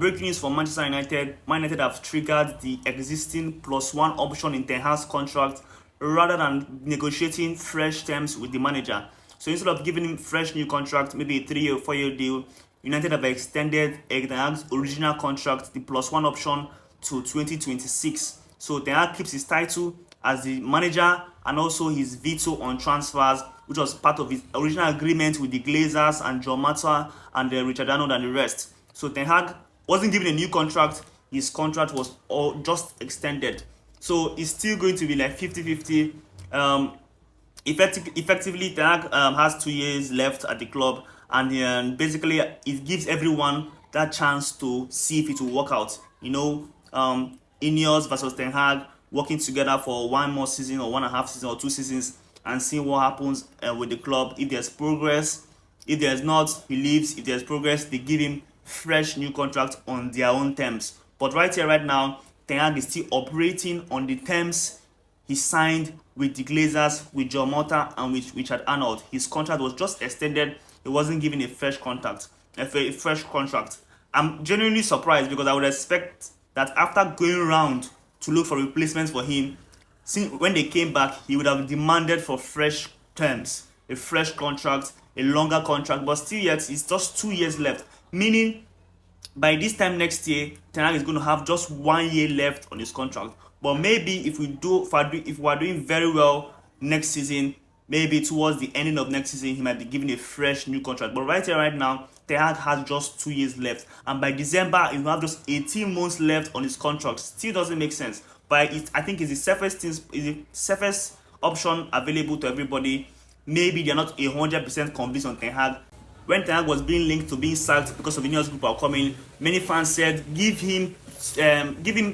breaking news from Manchester United. Man United have triggered the existing +1 option in Ten Hag's contract rather than negotiating fresh terms with the manager. So instead of giving him fresh new contract, maybe a 3 or 4 year deal, United have extended Erik Ten Hag's original contract, the +1 option, to 2026. So Ten Hag keeps his title as the manager and also his veto on transfers, which was part of his original agreement with the Glazers and John Mata and Richard Arnold and the rest. So Ten Hag wasn't given a new contract, his contract was all just extended. So it's still going to be like 50-50. Effectively, Ten Hag has 2 years left at the club, and basically it gives everyone that chance to see if it will work out. Ineos versus Ten Hag working together for 1 more season or 1.5 seasons or 2 seasons and seeing what happens with the club. If there's progress, if there's not, he leaves. If there's progress, they give him fresh new contract on their own terms. But right here, right now, Ten Hag is still operating on the terms he signed with the Glazers, with John Mata and with Richard Arnold. His contract was just extended. He wasn't given a fresh contract. I'm genuinely surprised because I would expect that after going around to look for replacements for him, since when they came back, he would have demanded for fresh terms, a fresh contract, a longer contract. But still yet, it's just 2 years left. Meaning, by this time next year, Ten Hag is going to have just 1 year left on his contract. But maybe if we are doing very well next season, maybe towards the ending of next season, he might be given a fresh new contract. But right here, right now, Ten Hag has just 2 years left, and by December, he will have just 18 months left on his contract. Still doesn't make sense. But I think it's the safest option available to everybody. Maybe they're not 100% convinced on Ten Hag. When Ten Hag was being linked to being sacked because of the Ineos group are coming, many fans said give him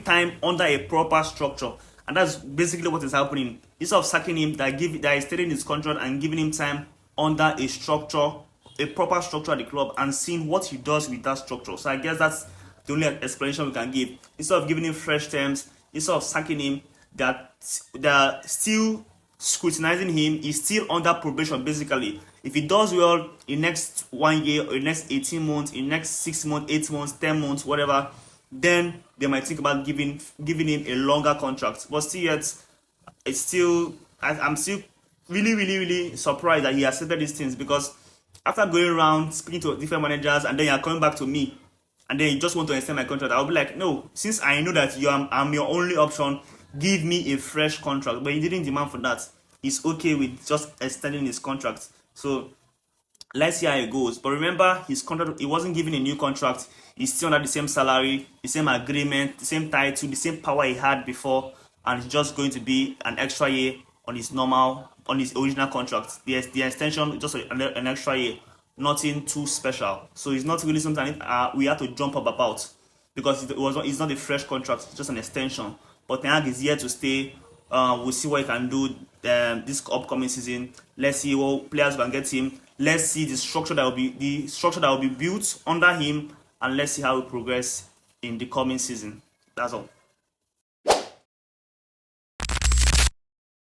time under a proper structure, and that's basically what is happening. Instead of sacking him, that is extending his contract and giving him time under a structure, a proper structure at the club, and seeing what he does with that structure. So I guess that's the only explanation we can give. Instead of giving him fresh terms, instead of sacking him, they're still scrutinizing him. He's still under probation basically. If he does well in next 1 year or in next 18 months, in next 6 months, 8 months, 10 months, whatever, then they might think about giving him a longer contract. But still yet, I'm still really surprised that he accepted these things, because after going around speaking to different managers and then you're coming back to me and then you just want to extend my contract, I'll be like, no, since I know that I'm your only option, give me a fresh contract. But he didn't demand for that. He's okay with just extending his contract. So let's see how it goes. But remember, his contract, he wasn't given a new contract. He's still under the same salary, the same agreement, the same title, the same power he had before, and it's just going to be an extra year on his original contract. The extension, just an extra year, nothing too special. So it's not really something we have to jump up about, because it's not a fresh contract, it's just an extension. But Ten Hag is here to stay. We'll see what he can do this upcoming season. Let's see what players can get him. Let's see the structure that will be built under him, and let's see how we progress in the coming season. That's all.